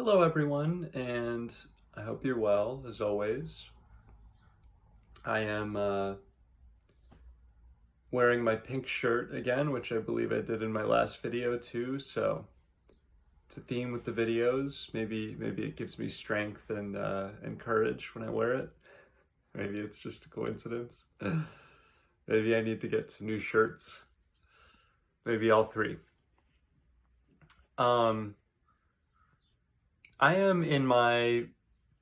Hello, everyone, and I hope you're well as always. I am wearing my pink shirt again, which I believe I did in my last video too. So it's a theme with the videos. Maybe it gives me strength and courage when I wear it. Maybe it's just a coincidence. Maybe I need to get some new shirts. Maybe all three. Um, I am in my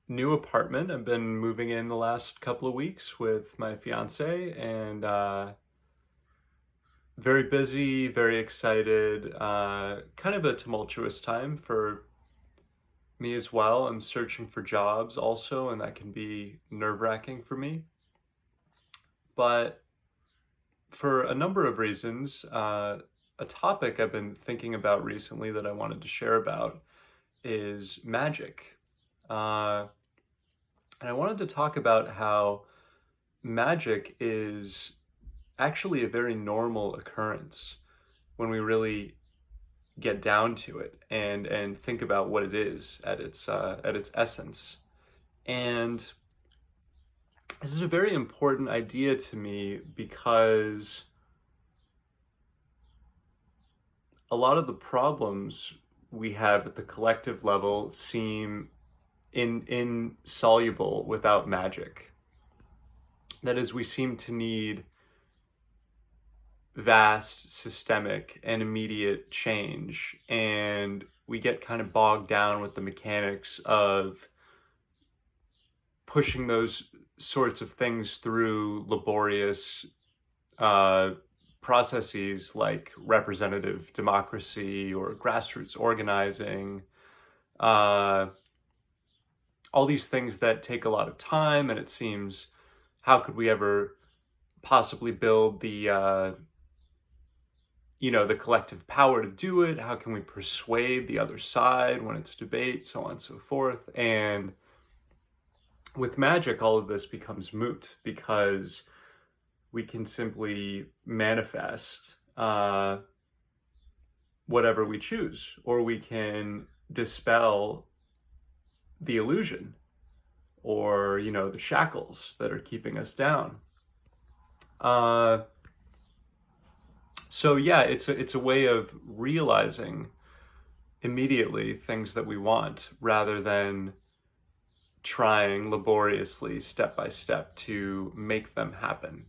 new apartment. I've been moving in the last couple of weeks with my fiance, and very busy, very excited. Kind of a tumultuous time for me as well. I'm searching for jobs also, and that can be nerve-wracking for me. But for a number of reasons, a topic I've been thinking about recently that I wanted to share about is magic. Uh, and I wanted to talk about how magic is actually a very normal occurrence when we really get down to it and think about what it is at its essence. And this is a very important idea to me because a lot of the problems we have at the collective level seem insoluble without magic. That is, we seem to need vast, systemic, and immediate change, and we get kind of bogged down with the mechanics of pushing those sorts of things through laborious processes like representative democracy or grassroots organizing, all these things that take a lot of time, and it seems, how could we ever possibly build the collective power to do it? How can we persuade the other side when it's debate, so on and so forth? And with magic, all of this becomes moot because we can simply manifest whatever we choose, or we can dispel the illusion or, the shackles that are keeping us down. So yeah, it's a way of realizing immediately things that we want rather than trying laboriously step by step to make them happen.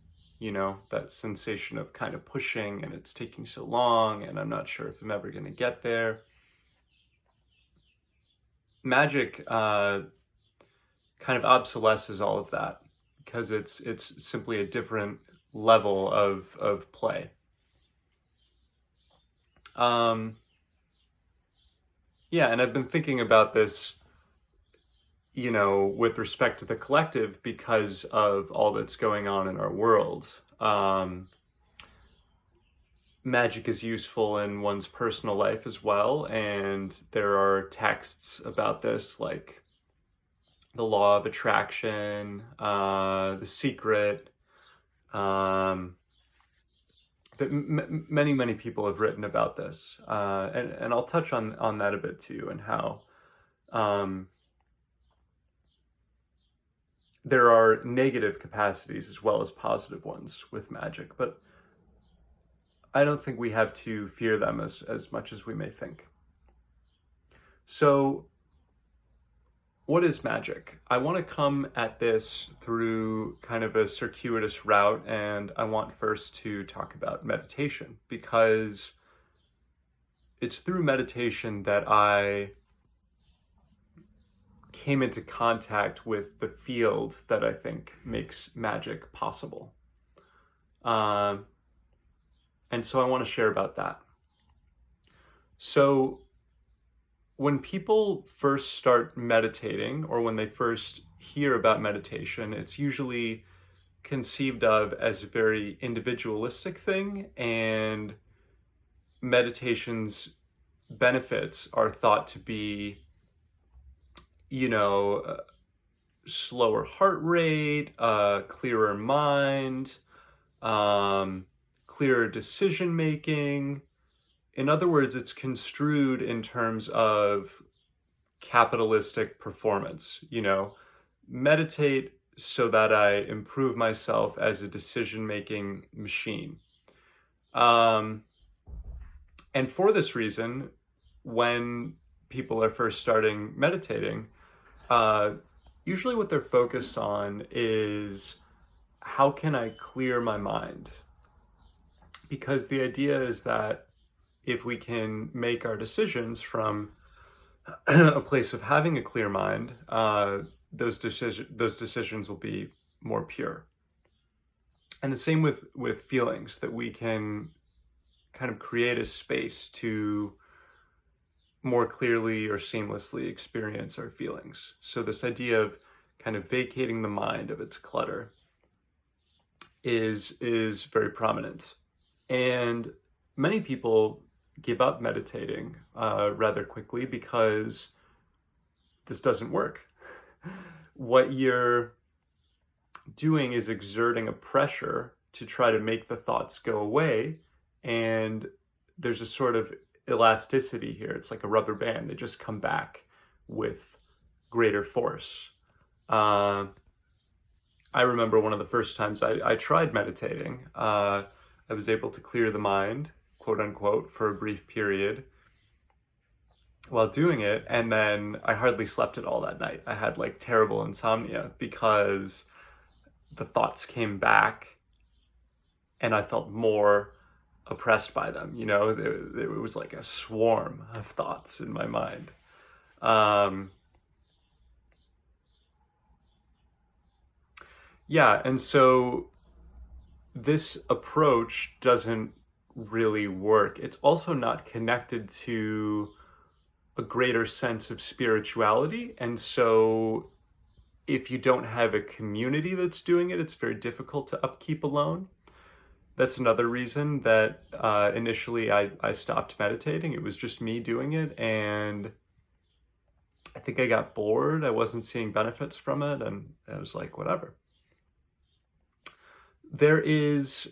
That sensation of kind of pushing and it's taking so long and I'm not sure if I'm ever going to get there. Magic kind of obsolesces all of that because it's simply a different level of play. Yeah, and I've been thinking about this, with respect to the collective because of all that's going on in our world. Magic is useful in one's personal life as well, and there are texts about this, like the law of attraction, the secret, but many people have written about this, and I'll touch on that a bit too, and how there are negative capacities as well as positive ones with magic, but I don't think we have to fear them as much as we may think. So, what is magic? I want to come at this through kind of a circuitous route, and I want first to talk about meditation because it's through meditation that I came into contact with the field that I think makes magic possible. And so I want to share about that. So when people first start meditating, or when they first hear about meditation, it's usually conceived of as a very individualistic thing, and meditation's benefits are thought to be, slower heart rate, clearer mind, clearer decision making. In other words, it's construed in terms of capitalistic performance, meditate so that I improve myself as a decision-making machine. Um, and for this reason, when people are first starting meditating, uh, usually what they're focused on is how can I clear my mind? Because the idea is that if we can make our decisions from a place of having a clear mind, those decisions will be more pure. And the same with feelings, that we can kind of create a space to more clearly or seamlessly experience our feelings. So this idea of kind of vacating the mind of its clutter is very prominent. And many people give up meditating rather quickly because this doesn't work. What you're doing is exerting a pressure to try to make the thoughts go away, and there's a sort of elasticity here. It's like a rubber band. They just come back with greater force. I remember one of the first times I tried meditating. I was able to clear the mind, quote unquote, for a brief period while doing it, and then I hardly slept at all that night. I had like terrible insomnia because the thoughts came back and I felt more oppressed by them. It was like a swarm of thoughts in my mind. Yeah, and so this approach doesn't really work. It's also not connected to a greater sense of spirituality. And so if you don't have a community that's doing it, it's very difficult to upkeep alone. That's another reason that initially I stopped meditating. It was just me doing it, and I think I got bored. I wasn't seeing benefits from it, and I was like, whatever. There is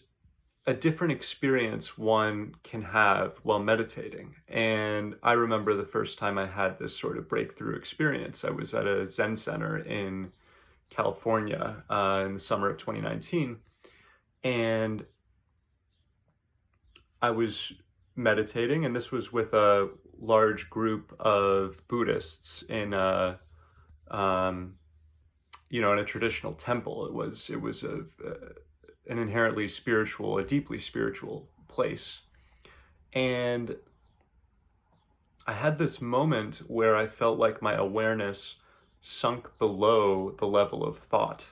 a different experience one can have while meditating. And I remember the first time I had this sort of breakthrough experience. I was at a Zen center in California in the summer of 2019. And I was meditating, and this was with a large group of Buddhists in in a traditional temple. It was an inherently spiritual, a deeply spiritual place. And I had this moment where I felt like my awareness sunk below the level of thought.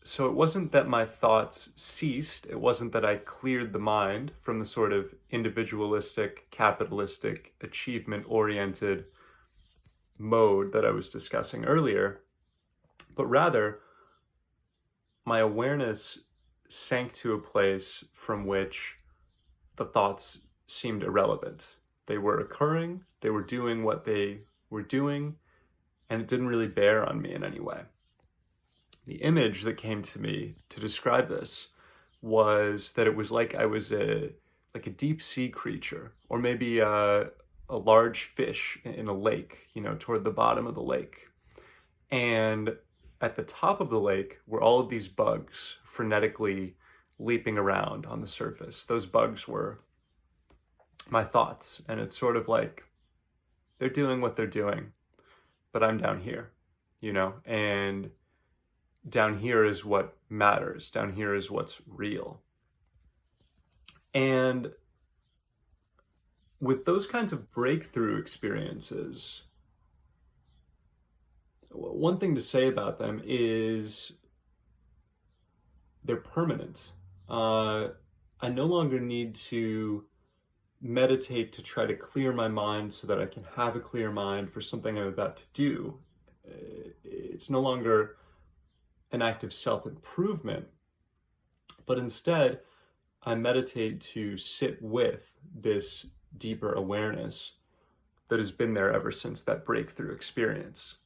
So it wasn't that my thoughts ceased. It wasn't that I cleared the mind from the sort of individualistic, capitalistic, achievement-oriented mode that I was discussing earlier, but rather my awareness sank to a place from which the thoughts seemed irrelevant. They were occurring, they were doing what they were doing, and it didn't really bear on me in any way. The image that came to me to describe this was that it was like I was a deep sea creature, or maybe a large fish in a lake, toward the bottom of the lake. And at the top of the lake were all of these bugs frenetically leaping around on the surface. Those bugs were my thoughts, and it's sort of like they're doing what they're doing, but I'm down here, and down here is what matters. Down here is what's real. And with those kinds of breakthrough experiences, one thing to say about them is they're permanent. I no longer need to meditate to try to clear my mind so that I can have a clear mind for something I'm about to do. It's no longer an act of self-improvement, but instead I meditate to sit with this deeper awareness that has been there ever since that breakthrough experience.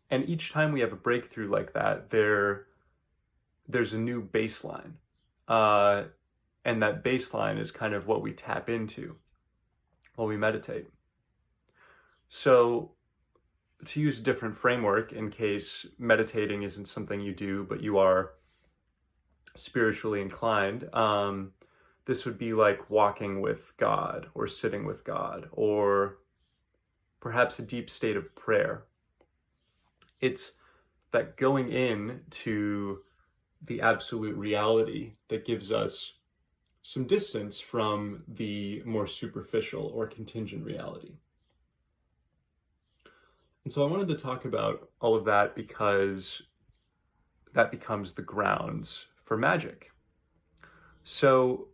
And each time we have a breakthrough like that, there's a new baseline. And that baseline is kind of what we tap into while we meditate. So, to use a different framework in case meditating isn't something you do, but you are spiritually inclined, this would be like walking with God or sitting with God or perhaps a deep state of prayer. It's that going in to the absolute reality that gives us some distance from the more superficial or contingent reality. And so I wanted to talk about all of that because that becomes the grounds for magic. So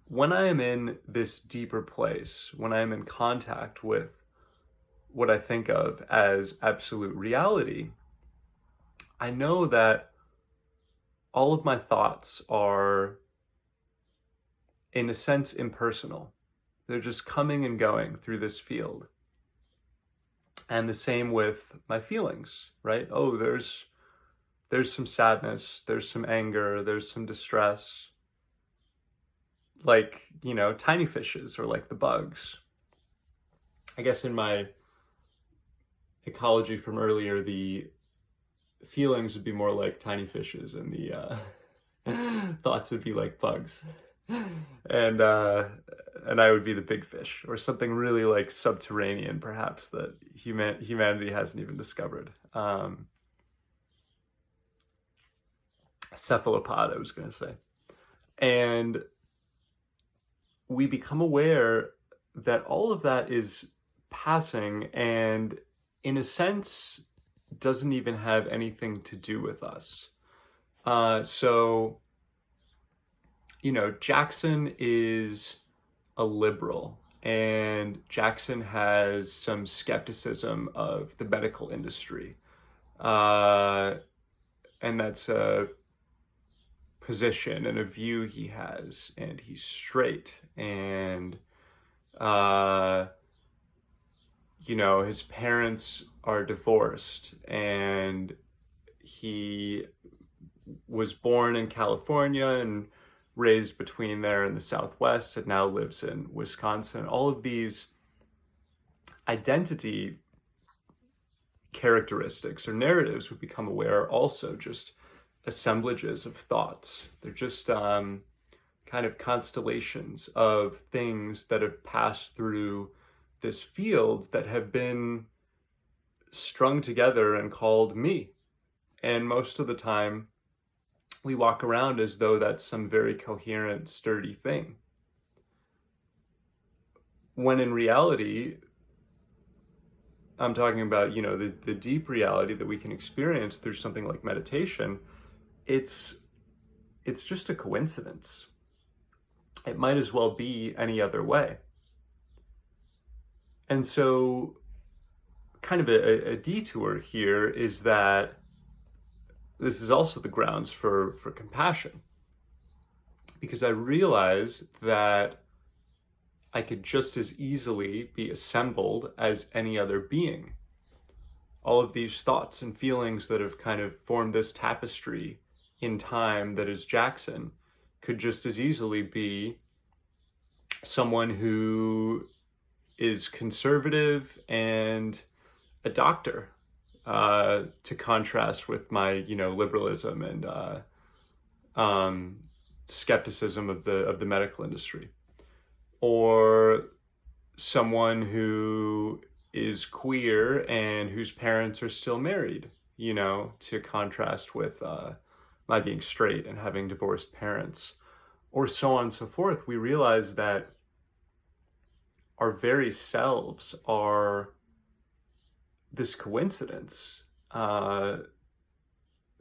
when I am in this deeper place, when I am in contact with what I think of as absolute reality, I know that all of my thoughts are, in a sense, impersonal. They're just coming and going through this field. And the same with my feelings, right? Oh, there's some sadness, there's some anger, there's some distress, like, tiny fishes or like the bugs. I guess in my ecology from earlier, the feelings would be more like tiny fishes and the thoughts would be like bugs. And I would be the big fish or something really like subterranean, perhaps, that humanity hasn't even discovered. Cephalopod, I was going to say. And we become aware that all of that is passing and, in a sense, doesn't even have anything to do with us. So, Jackson is a liberal, and Jackson has some skepticism of the medical industry. And that's a position and a view he has, and he's straight, and his parents are divorced, and he was born in California and raised between there and the Southwest, and now lives in Wisconsin. All of these identity characteristics or narratives we become aware are also just assemblages of thoughts. They're just kind of constellations of things that have passed through this field that have been strung together and called me. And most of the time, we walk around as though that's some very coherent, sturdy thing. When in reality, I'm talking about, the deep reality that we can experience through something like meditation, it's just a coincidence. It might as well be any other way. And so kind of a detour here is that this is also the grounds for compassion. Because I realize that I could just as easily be assembled as any other being. All of these thoughts and feelings that have kind of formed this tapestry in time that is Jackson could just as easily be someone who is conservative and a doctor, to contrast with my, liberalism and skepticism of the medical industry, or someone who is queer and whose parents are still married, to contrast with my being straight and having divorced parents, or so on and so forth. We realize that our very selves are this coincidence,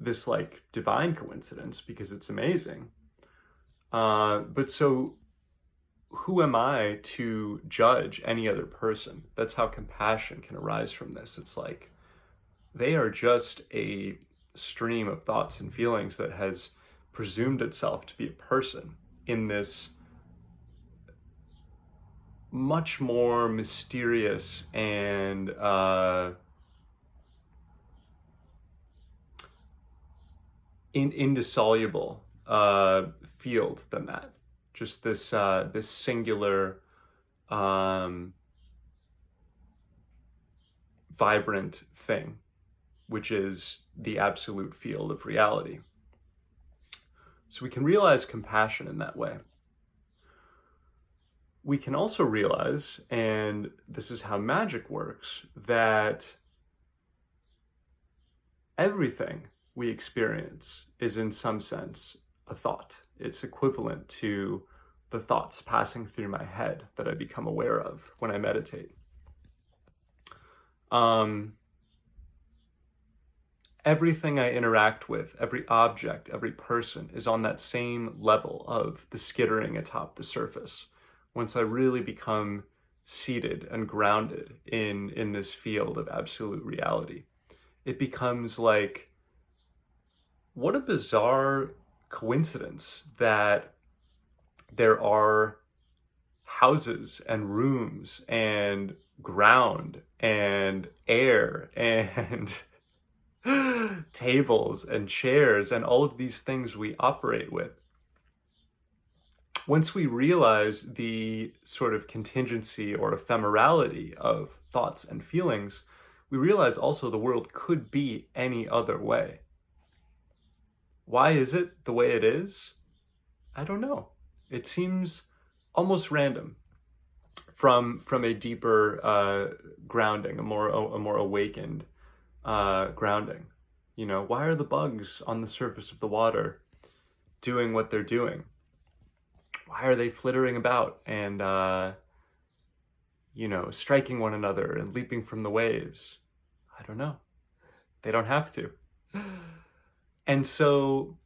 this like divine coincidence, because it's amazing. But so who am I to judge any other person? That's how compassion can arise from this. It's like they are just a stream of thoughts and feelings that has presumed itself to be a person in this much more mysterious and indissoluble field than that. Just this singular vibrant thing, which is the absolute field of reality. So we can realize compassion in that way. We can also realize, and this is how magic works, that everything we experience is in some sense a thought. It's equivalent to the thoughts passing through my head that I become aware of when I meditate. Everything I interact with, every object, every person is on that same level of the skittering atop the surface. Once I really become seated and grounded in this field of absolute reality, it becomes like, what a bizarre coincidence that there are houses and rooms and ground and air and tables and chairs and all of these things we operate with. Once we realize the sort of contingency or ephemerality of thoughts and feelings, we realize also the world could be any other way. Why is it the way it is? I don't know. It seems almost random from a deeper grounding, a more awakened grounding. You know, why are the bugs on the surface of the water doing what they're doing? Why are they flittering about and striking one another and leaping from the waves? I don't know. They don't have to. And so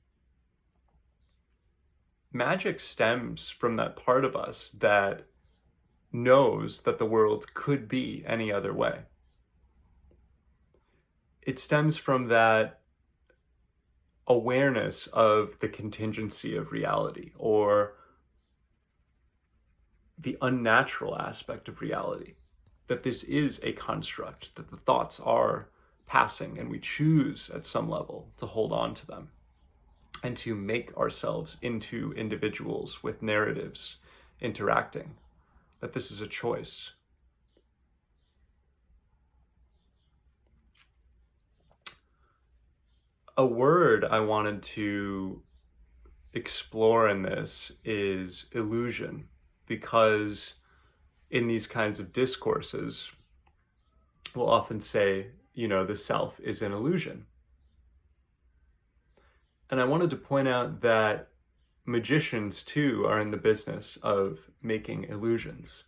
magic stems from that part of us that knows that the world could be any other way. It stems from that awareness of the contingency of reality, or the unnatural aspect of reality, that this is a construct, that the thoughts are passing and we choose at some level to hold on to them and to make ourselves into individuals with narratives interacting, that this is a choice. A word I wanted to explore in this is illusion, because in these kinds of discourses, we'll often say, the self is an illusion. And I wanted to point out that magicians, too, are in the business of making illusions.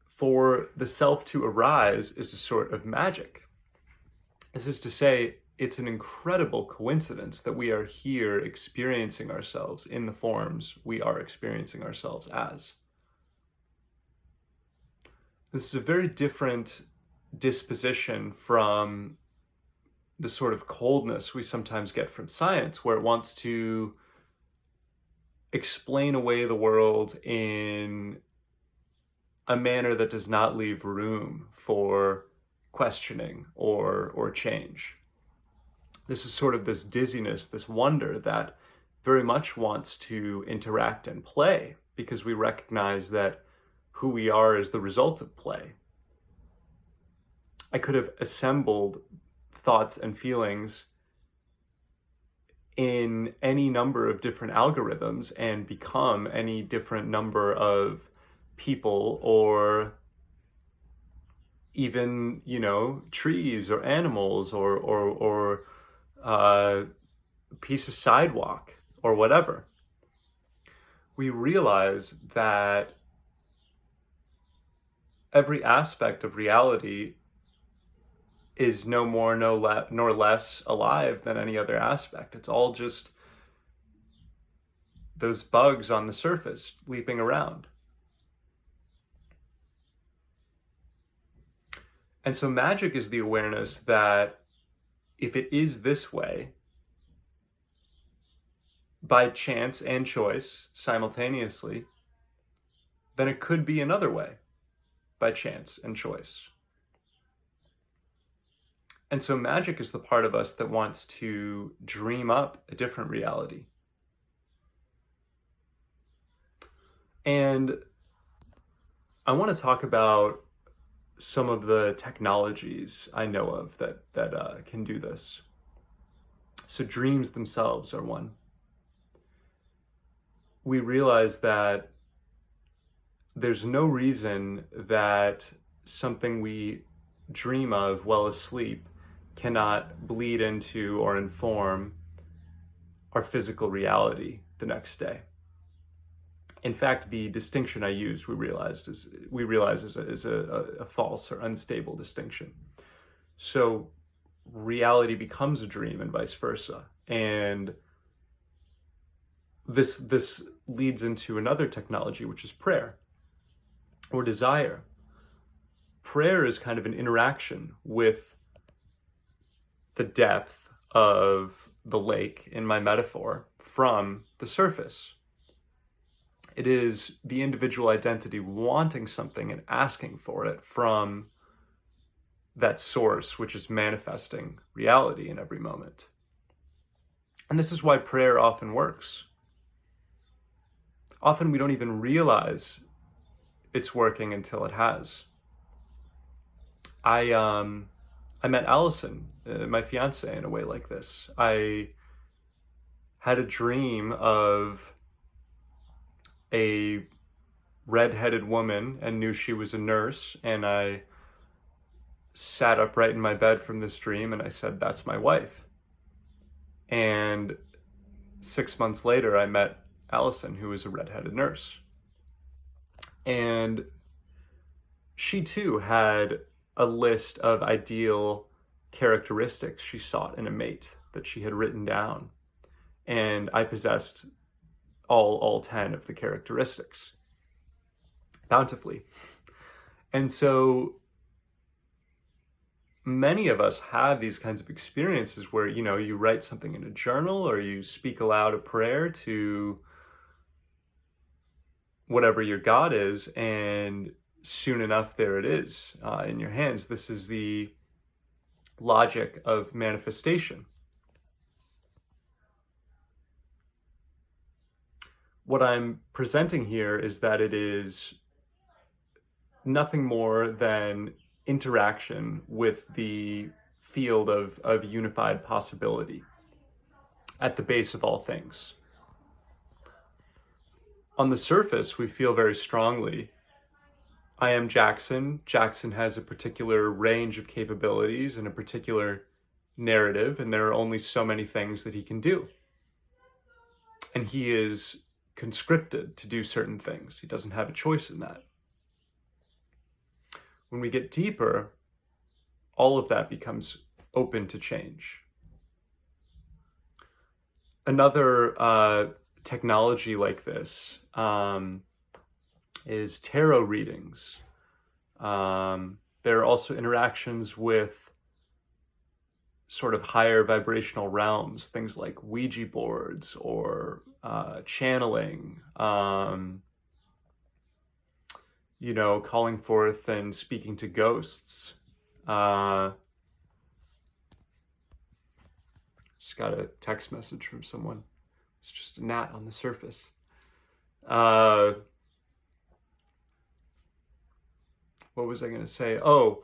For the self to arise is a sort of magic. This is to say, it's an incredible coincidence that we are here experiencing ourselves in the forms we are experiencing ourselves as. This is a very different disposition from the sort of coldness we sometimes get from science, where it wants to explain away the world in a manner that does not leave room for questioning or change. This is sort of this dizziness, this wonder that very much wants to interact and play, because we recognize that who we are is the result of play. I could have assembled thoughts and feelings in any number of different algorithms and become any different number of people, or even, trees or animals or a piece of sidewalk or whatever. We realize that every aspect of reality is no more, nor less alive than any other aspect. It's all just those bugs on the surface leaping around. And so magic is the awareness that if it is this way, by chance and choice simultaneously, then it could be another way, by chance and choice. And so magic is the part of us that wants to dream up a different reality. And I want to talk about some of the technologies I know of that can do this. So dreams themselves are one. We realize that there's no reason that something we dream of while asleep cannot bleed into or inform our physical reality the next day. In fact, the distinction I used, we realize is a false or unstable distinction. So reality becomes a dream and vice versa. And this leads into another technology, which is prayer or desire. Prayer is kind of an interaction with the depth of the lake in my metaphor from the surface. It is the individual identity wanting something and asking for it from that source, which is manifesting reality in every moment. And this is why prayer often works. Often we don't even realize it's working until it has. I met Allison, my fiance, in a way like this. I had a dream of a red-headed woman and knew she was a nurse, and I sat upright in my bed from this dream and I said, "That's my wife." And 6 months later, I met Allison, who was a red-headed nurse. And she too had a list of ideal characteristics she sought in a mate that she had written down. And I possessed all 10 of the characteristics bountifully. And so many of us have these kinds of experiences where, you write something in a journal or you speak aloud a prayer to whatever your God is, and soon enough, there it is in your hands. This is the logic of manifestation. What I'm presenting here is that it is nothing more than interaction with the field of unified possibility at the base of all things. On the surface, we feel very strongly, I am Jackson. Jackson has a particular range of capabilities and a particular narrative, and there are only so many things that he can do. And he is conscripted to do certain things. He doesn't have a choice in that. When we get deeper, all of that becomes open to change. Another technology like this is tarot readings. There are also interactions with sort of higher vibrational realms, things like Ouija boards or channeling, calling forth and speaking to ghosts. Just got a text message from someone. It's just a gnat on the surface. What was I going to say? Oh,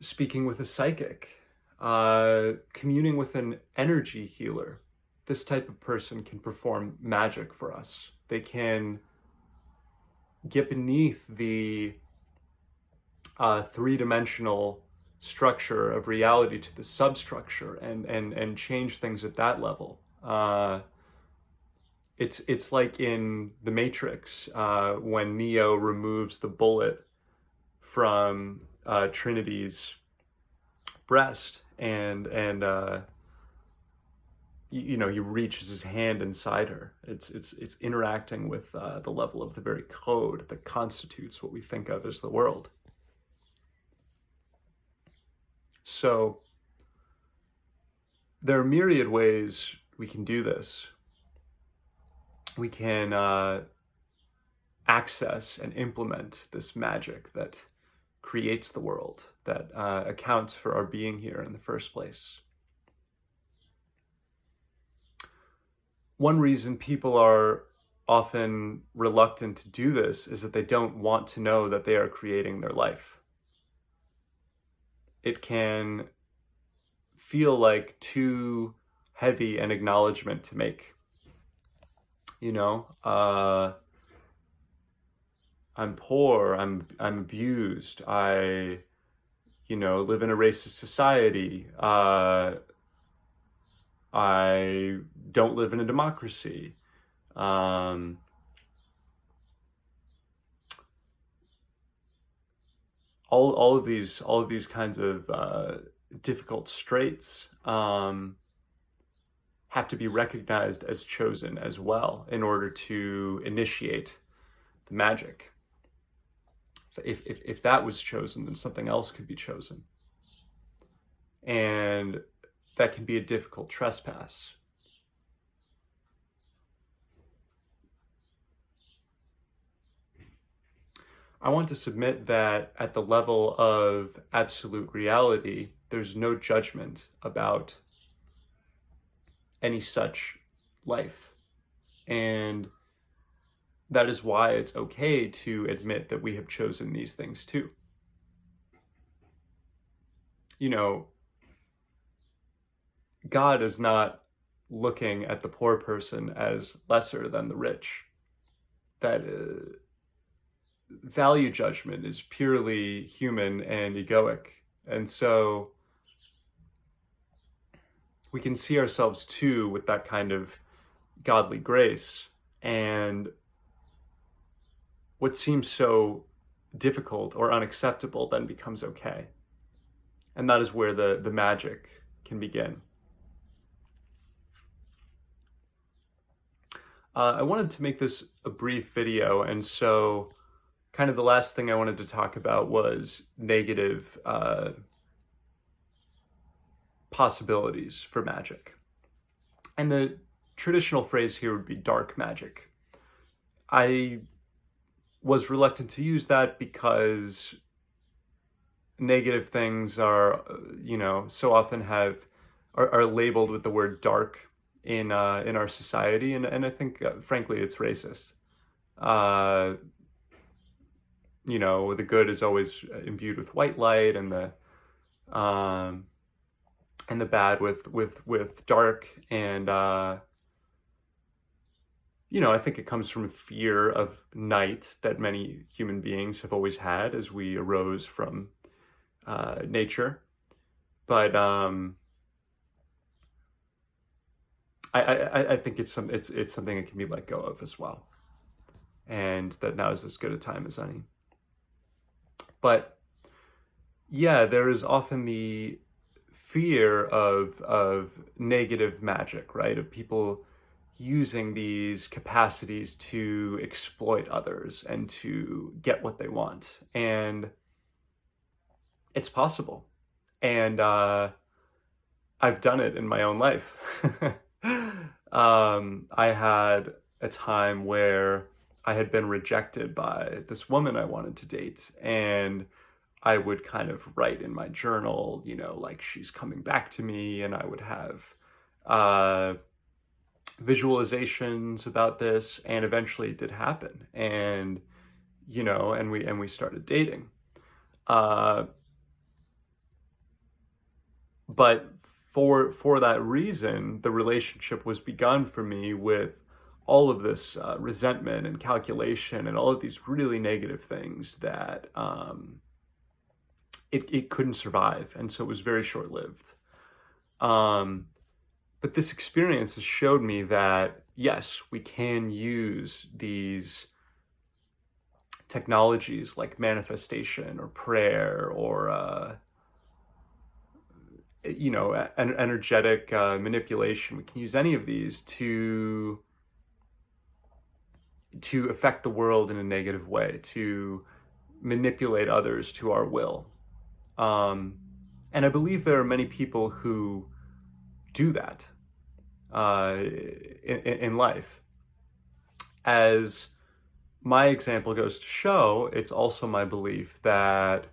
speaking with a psychic, communing with an energy healer. This type of person can perform magic for us. They can get beneath the three-dimensional structure of reality to the substructure and change things at that level. It's like in The Matrix when Neo removes the bullet from Trinity's breast and he reaches his hand inside her. It's interacting with the level of the very code that constitutes what we think of as the world. So there are myriad ways we can do this. We can access and implement this magic that creates the world, that accounts for our being here in the first place. One reason people are often reluctant to do this is that they don't want to know that they are creating their life. it can feel like too heavy an acknowledgement to make. You know, I'm poor, I'm abused, I, live in a racist society, I don't live in a democracy. Um, all of these kinds of difficult straits have to be recognized as chosen as well in order to initiate the magic. If that was chosen, then something else could be chosen, and that can be a difficult trespass. I want to submit that at the level of absolute reality, there's no judgment about any such life. And that is why it's okay to admit that we have chosen these things too. You know, God is not looking at the poor person as lesser than the rich. That value judgment is purely human and egoic. And so we can see ourselves too with that kind of godly grace. And what seems so difficult or unacceptable then becomes okay. And that is where the magic can begin. I wanted to make this a brief video, and so kind of the last thing I wanted to talk about was negative possibilities for magic. And the traditional phrase here would be dark magic. I was reluctant to use that because negative things are, so often are labeled with the word dark in our society, and I think, frankly, it's racist. Uh, the good is always imbued with white light, and the bad with dark, and I think it comes from fear of night that many human beings have always had as we arose from nature. But I think it's something that can be let go of as well, and that now is as good a time as any. But yeah, there is often the fear of negative magic, right? Of people using these capacities to exploit others and to get what they want. And it's possible. And I've done it in my own life. I had a time where I had been rejected by this woman I wanted to date, and I would kind of write in my journal, like she's coming back to me, and I would have visualizations about this, and eventually it did happen, and we started dating. But for that reason, the relationship was begun for me with all of this resentment and calculation and all of these really negative things that it couldn't survive, and so it was very short-lived. But this experience has showed me that yes, we can use these technologies like manifestation or prayer or energetic manipulation. We can use any of these to affect the world in a negative way, to manipulate others to our will. And I believe there are many people who do that in life. As my example goes to show, it's also my belief that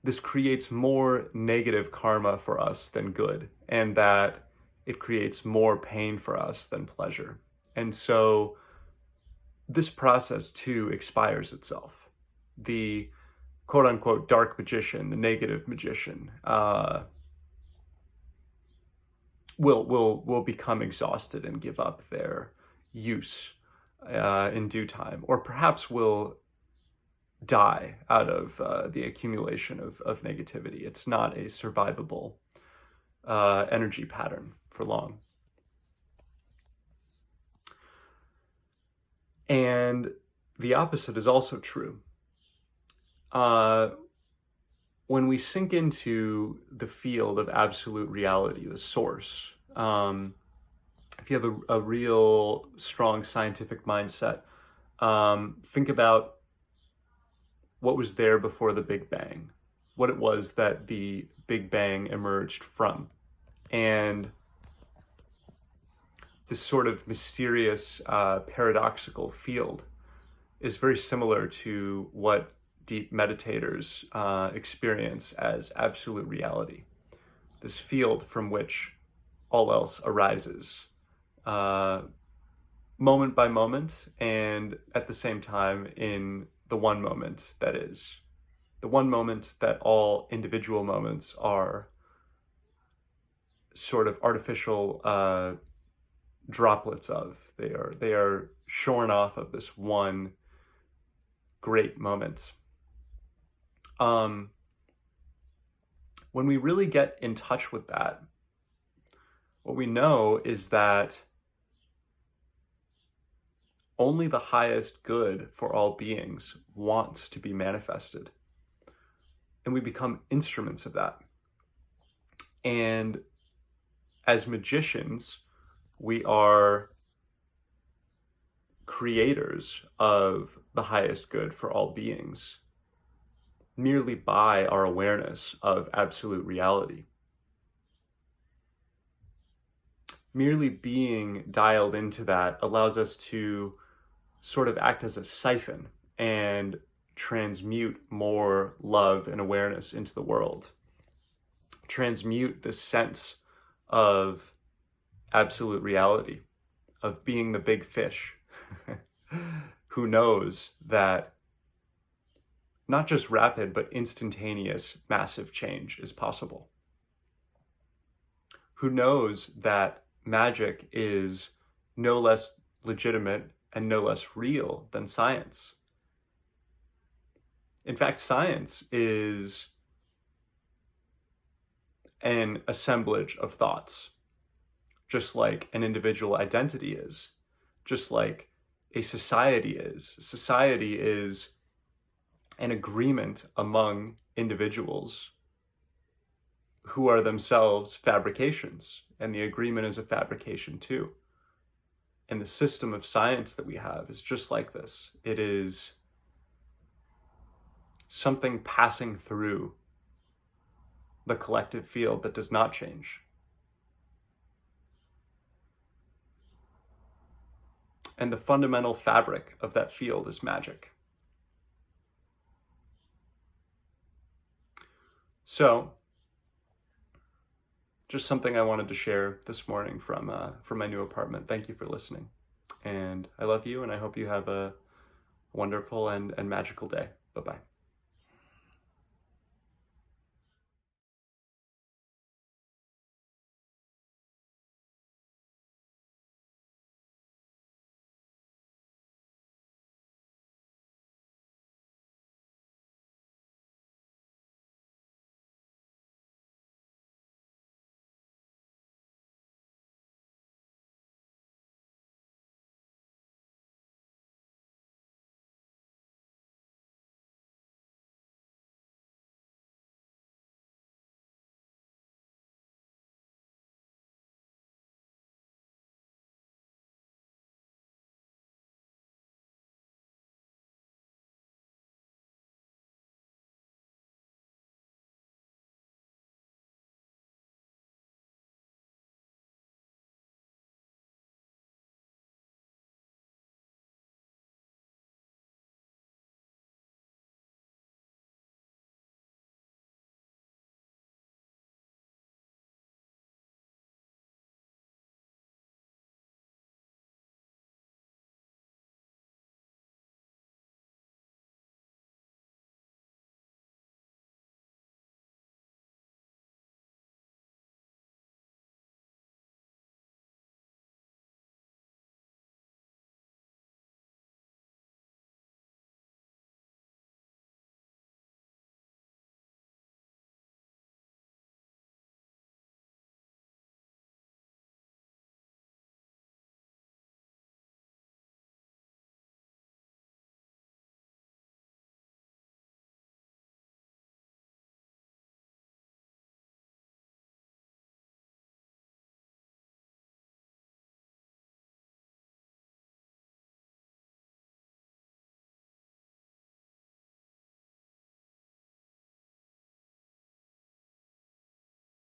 this creates more negative karma for us than good, and that it creates more pain for us than pleasure. And so this process too expires itself. The quote unquote dark magician, the negative magician, will become exhausted and give up their use in due time, or perhaps will die out of the accumulation of negativity. It's not a survivable energy pattern for long. And the opposite is also true. When we sink into the field of absolute reality, the source, if you have a real strong scientific mindset, think about what was there before the Big Bang, what it was that the Big Bang emerged from. And this sort of mysterious, paradoxical field is very similar to what deep meditators experience as absolute reality. This field from which all else arises, moment by moment, and at the same time in the one moment that is. The one moment that all individual moments are sort of artificial droplets of. They are shorn off of this one great moment. When we really get in touch with that, what we know is that only the highest good for all beings wants to be manifested. And we become instruments of that. And as magicians, we are creators of the highest good for all beings merely by our awareness of absolute reality. Merely being dialed into that allows us to sort of act as a siphon and transmute more love and awareness into the world. Transmute the sense of absolute reality, of being the big fish who knows that not just rapid, but instantaneous, massive change is possible. Who knows that magic is no less legitimate and no less real than science. In fact, science is an assemblage of thoughts, just like an individual identity is, just like a society is. Society is an agreement among individuals who are themselves fabrications, and the agreement is a fabrication too. And the system of science that we have is just like this. It is something passing through the collective field that does not change. And the fundamental fabric of that field is magic. So, just something I wanted to share this morning from my new apartment. Thank you for listening. And I love you, and I hope you have a wonderful and magical day. Bye-bye.